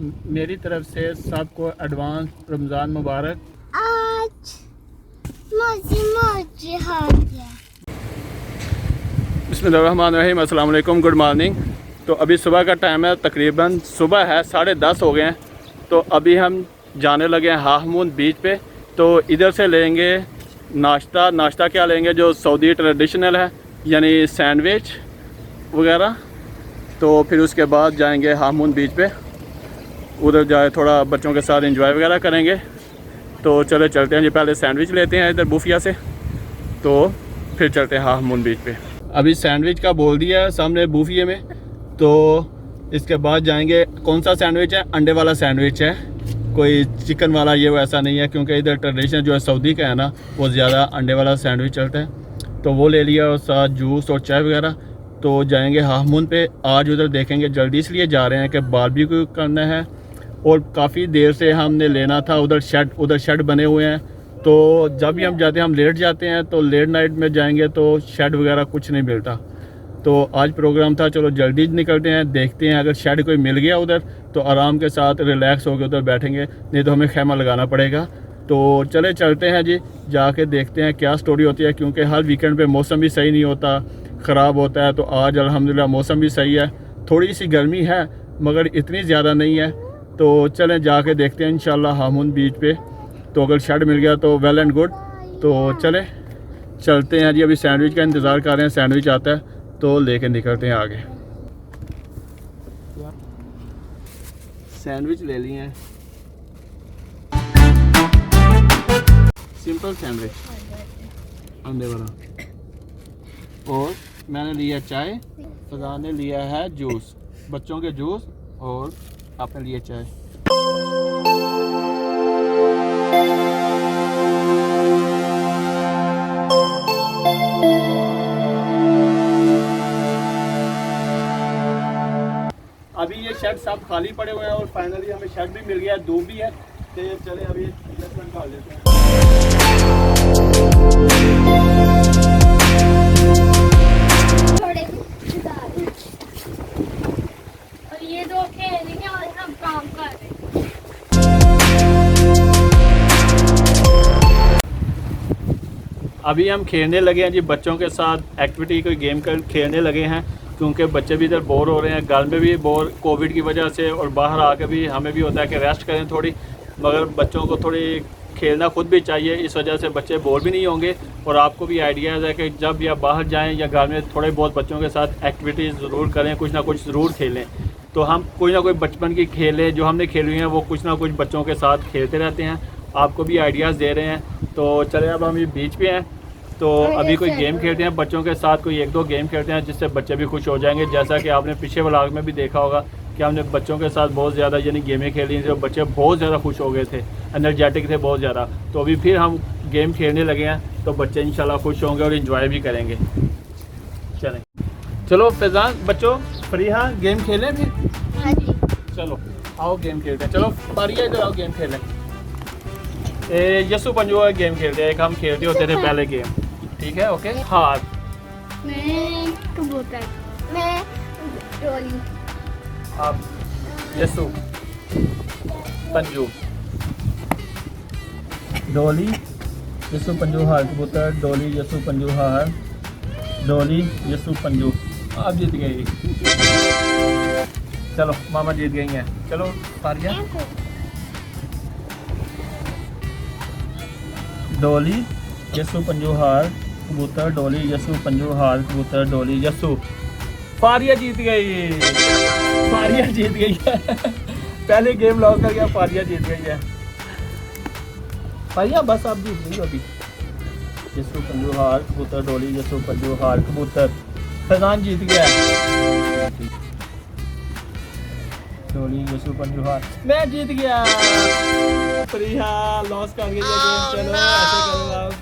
मेरी तरफ से सबको एडवांस रमज़ान मुबारक। आज मुझे हो गया। बिस्मिल्लाहिर्रहमानिर्रहीम, अस्सलाम वालेकुम, गुड मॉर्निंग। तो अभी सुबह का टाइम है, तकरीबन सुबह है 10:30 हो गए हैं। तो अभी हम जाने लगे हैं हाफ मून बीच पे। तो इधर से लेंगे नाश्ता क्या लेंगे जो सऊदी ट्रेडिशनल है, यानी सैंडविच वगैरह। तो फिर उसके बाद जाएंगे हाफ मून बीच पे, उधर जाए थोड़ा बच्चों के साथ एंजॉय वगैरह करेंगे। तो चले चलते हैं जी, पहले सैंडविच लेते हैं इधर बुफिया से, तो फिर चलते हैं हाफ मून बीच पे। अभी सैंडविच का बोल दिया है सामने बुफिया में। तो इसके बाद जाएंगे, कौन सा सैंडविच है, अंडे वाला सैंडविच है, कोई चिकन वाला ये वैसा नहीं है, क्योंकि इधर ट्रेडिशन जो है सऊदी का है ना, वो ज़्यादा अंडे वाला सैंडविच चलता है। तो वो ले लिया और साथ जूस और चाय वगैरह। तो जाएंगे हाफ मून पे। आज उधर देखेंगे, जल्दी इसलिए जा रहे हैं कि बारबेक्यू करना है और काफ़ी देर से हमने लेना था। उधर शेड बने हुए हैं, तो जब भी हम जाते हैं हम लेट जाते हैं, तो लेट नाइट में जाएंगे तो शेड वगैरह कुछ नहीं मिलता। तो आज प्रोग्राम था, चलो जल्दी निकलते हैं, देखते हैं अगर शेड कोई मिल गया उधर तो आराम के साथ रिलैक्स होकर उधर बैठेंगे, नहीं तो हमें खैमा लगाना पड़ेगा। तो चले चलते हैं जी, जाके देखते हैं क्या स्टोरी होती है, क्योंकि हर वीकेंड पे मौसम भी सही नहीं होता, ख़राब होता है। तो आज अल्हम्दुलिल्लाह मौसम भी सही है, थोड़ी सी गर्मी है मगर इतनी ज़्यादा नहीं है। तो चलें जाके देखते हैं इंशाल्लाह हाफ मून बीच पे। तो अगर शेड मिल गया तो वेल एंड गुड। तो चलते हैं जी, अभी सैंडविच का इंतज़ार कर रहे हैं, सैंडविच आता है तो लेके निकलते हैं आगे। सैंडविच ले लिए हैं, सिंपल सैंडविच अंडे वाला, और मैंने लिया चाय, फजान ने लिया है जूस, बच्चों के जूस, और आपने लिया चाय। अभी ये शेड सब खाली पड़े हुए हैं और फाइनली हमें शेड भी मिल गया है, धूप भी है। तो चले अभी निकाल देते हैं। और ये दो खेलेंगे और हम काम कर रहे हैं। अभी हम खेलने लगे हैं जी, बच्चों के साथ एक्टिविटी कोई गेम खेलने लगे हैं, क्योंकि बच्चे भी इधर बोर हो रहे हैं, घर में भी बोर कोविड की वजह से, और बाहर आके भी हमें भी होता है कि रेस्ट करें थोड़ी, मगर बच्चों को थोड़ी खेलना खुद भी चाहिए, इस वजह से बच्चे बोर भी नहीं होंगे। और आपको भी आइडियाज़ है कि जब या बाहर जाएं या घर में थोड़े बहुत बच्चों के साथ एक्टिविटीज़ ज़रूर करें, कुछ ना कुछ ज़रूर खेलें। तो हम कोई ना कोई बचपन की खेलें जो हमने खेली हुई हैं, वो कुछ ना कुछ बच्चों के साथ खेलते रहते हैं, आपको भी आइडियाज़ दे रहे हैं। तो चले अब हम ये बीच पे हैं, तो अभी कोई गेम खेलते हैं बच्चों के साथ, कोई 1-2 गेम खेलते हैं जिससे बच्चे भी खुश हो जाएंगे। जैसा कि आपने पीछे व्लॉग में भी देखा होगा कि हमने बच्चों के साथ बहुत ज़्यादा यानी गेमें खेली थी, बच्चे बहुत ज़्यादा खुश हो गए थे, एनर्जेटिक थे बहुत ज़्यादा। तो अभी फिर हम गेम खेलने लगे हैं, तो बच्चे इंशाल्लाह खुश होंगे और इन्जॉय भी करेंगे। चलें, चलो फैज़ान बच्चों फ्री, हाँ गेम खेलें फिर। हाँ जी, चलो आओ गेम खेलते हैं। चलो पारिया इधर आओ, गेम खेलें। यसु पंजो गेम खेलते हैं, एक हम खेलते होते थे पहले गेम, ठीक है? ओके, हार। मैं कबूतर, मैं डोली, आप यसु पंजू, डोली यसु पंजू हार, कबूतर डोली यसु पंजू हार, डोली यसु पंजू। आप जीत गई। चलो मामा जीत गई हैं। चलो पारिया, डोली यसु पंजू हार, कबूतर डोली यसु पंजू हार, कबूतर डोली यसु। फारिया जीत गई, फारिया जीत गई है। पहले गेम लॉक कर गया, फारिया जीत गई है। फारिया बस आप जीत गई अभी। यसु पंजू हार, कबूतर डोली यसु पंजू हार, कबूतर। फैज़ान जीत गया, डोली यसु पंजू हार। मैं जीत गया, फरीहा लॉस कर गई है गेम। चलो ऐसे करो आप।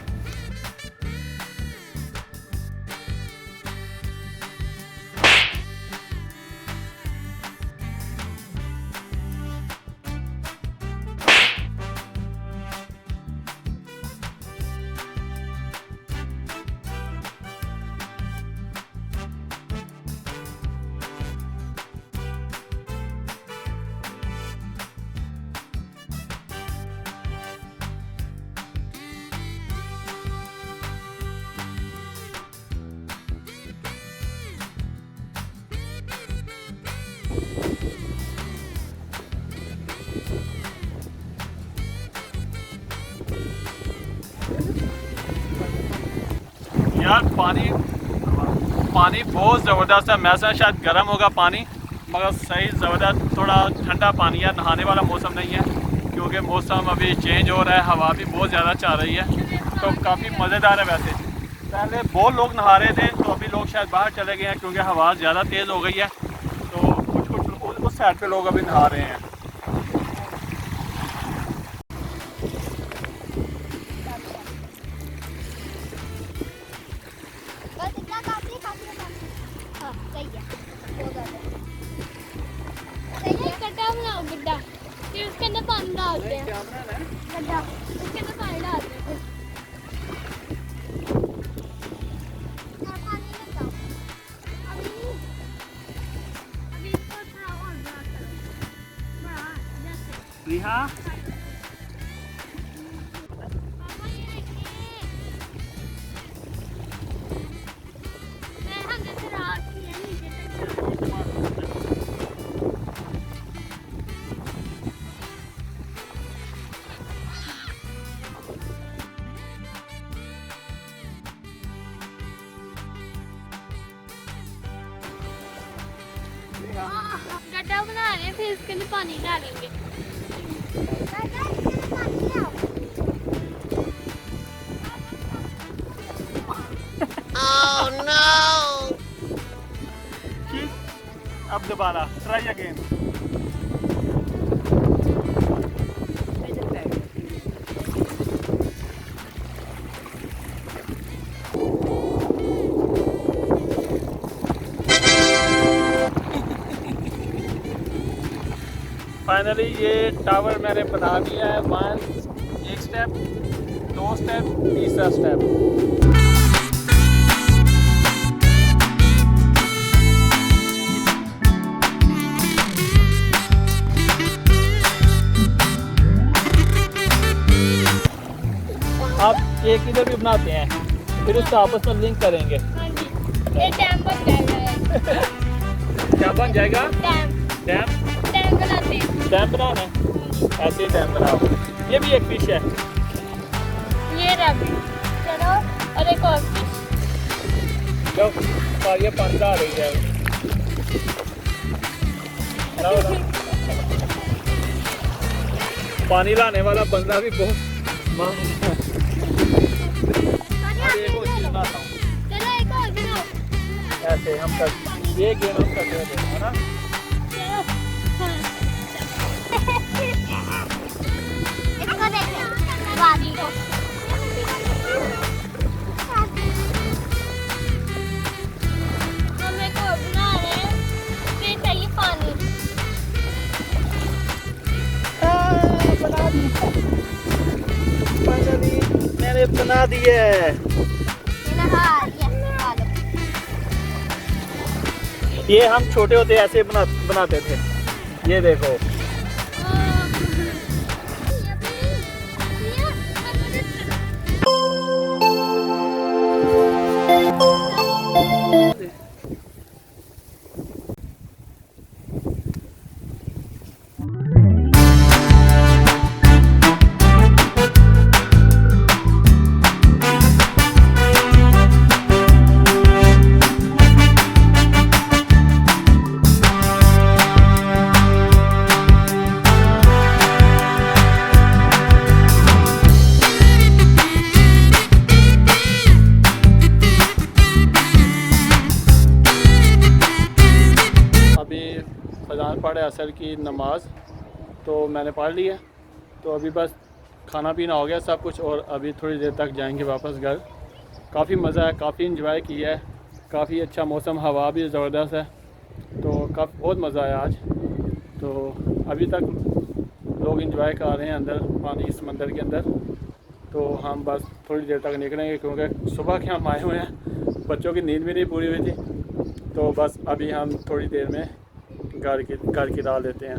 यार पानी पानी बहुत ज़बरदस्त है। मैं समझा शायद गर्म होगा पानी, मगर सही ज़बरदस्त थोड़ा ठंडा पानी है। नहाने वाला मौसम नहीं है क्योंकि मौसम अभी चेंज हो रहा है, हवा भी बहुत ज़्यादा चल रही है, तो काफ़ी मज़ेदार है। वैसे पहले बहुत लोग नहा रहे थे, तो अभी लोग शायद बाहर चले गए हैं क्योंकि हवा ज़्यादा तेज़ हो गई है, तो कुछ उस साइड पे लोग अभी नहा रहे हैं। बस इतना काफी हाँ सही है, बहुत ज़्यादा सही है। गड्ढा बनाओ, गड्ढा, फिर उसके अंदर पानी डालते हैं। गड्ढा, उसके अंदर पानी डालते हैं। और पानी में डालो। अभी इसको थोड़ा और बड़ा करो, बड़ा जैसे। रिहा पापा ये देखिए, मैं हम जैसे रात की है नीचे तक। गड्ढा बना रहे हैं, फिर इसके अंदर पानी डालेंगे। अब दोबारा ट्राई अगेन। फाइनली ये टावर मैंने बना दिया है। एक स्टेप, 2 स्टेप, तीसरा स्टेप। आप एक इधर भी बनाते हैं, फिर उसका आपस में लिंक करेंगे। हाँ जी, ये डैम बन जाएगा। क्या बन जाएगा? Dam, dam. डैम बनाते हैं। डैम बनाना है, ऐसे ही डैम बनाओ। ये भी एक फिश है। ये रबी, चलो, और एक और फिश। जो और ये पानी आ रही है। लाओ, लाओ। पानी लाने वाला बंदा भी बहुत एक और चीज़ बनाता हूँ। चलो एक और बनाओ। ऐसे हम कर ये गेम हम करते हैं, है ना? चलो, हाँ। इसको देखें, वादी को। हम एक और बना रहे हैं, फिर चाहिए पानी। बना दी। फाइनली मैंने बना दी है। ये हम छोटे होते ऐसे बनाते थे। ये देखो, फजान पढ़े असर की नमाज, तो मैंने पढ़ ली है। तो अभी बस खाना पीना हो गया सब कुछ, और अभी थोड़ी देर तक जाएंगे वापस घर। काफ़ी मज़ा है, काफ़ी इंजॉय किया है, काफ़ी अच्छा मौसम, हवा भी ज़बरदस्त है, तो काफ़ी बहुत मज़ा आया आज। तो अभी तक लोग इंजॉय कर रहे हैं अंदर पानी समंदर के अंदर। तो हम बस थोड़ी देर तक निकलेंगे क्योंकि सुबह के हम आए हुए हैं, बच्चों की नींद भी नहीं पूरी हुई थी। तो बस अभी हम थोड़ी देर में घर की राह लेते हैं।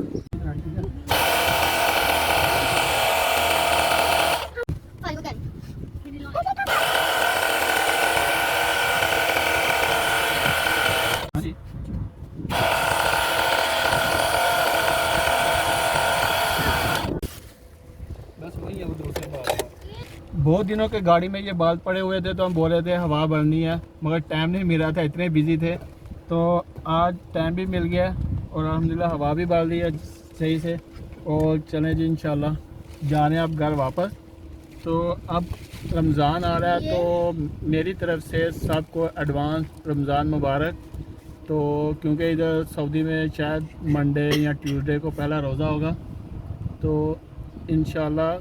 बस वही है, वो दूसरे बात है। बहुत दिनों के गाड़ी में ये बाल पड़े हुए थे, तो हम बोल रहे थे हवा भरनी है, मगर टाइम नहीं मिल रहा था, इतने बिजी थे। तो आज टाइम भी मिल गया और अल्हम्दुलिल्लाह हवा भी भर ली है सही से। और चलें जी इंशाल्लाह जा रहे हैं अब घर वापस। तो अब रमज़ान आ रहा है, तो मेरी तरफ से सबको एडवांस रमज़ान मुबारक। तो क्योंकि इधर सऊदी में शायद मंडे या ट्यूसडे को पहला रोज़ा होगा, तो इंशाल्लाह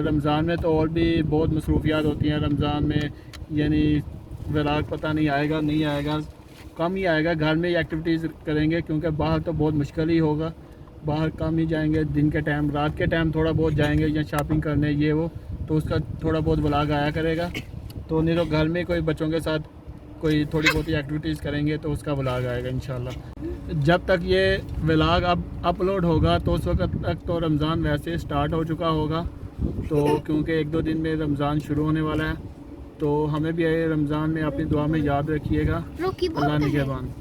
रमज़ान में तो और भी बहुत मसरूफियात होती हैं रमज़ान में, यानी व्लॉग पता नहीं आएगा नहीं आएगा, कम ही आएगा। घर में ही एक्टिविटीज़ करेंगे क्योंकि बाहर तो बहुत मुश्किल ही होगा, बाहर कम ही जाएंगे। दिन के टाइम, रात के टाइम थोड़ा बहुत जाएंगे या शॉपिंग करने ये वो, तो उसका थोड़ा बहुत व्लॉग आया करेगा। तो नहीं तो घर में कोई बच्चों के साथ कोई थोड़ी बहुत एक्टिविटीज़ करेंगे तो उसका व्लॉग आएगा इंशाल्लाह। जब तक ये व्लॉग अब अपलोड होगा तो उस वक्त तक तो रमज़ान वैसे स्टार्ट हो चुका होगा। तो क्योंकि 1-2 दिन में रमज़ान शुरू होने वाला है, तो हमें भी रमज़ान में अपनी दुआ में याद रखिएगा। अल्लाह निगहबान।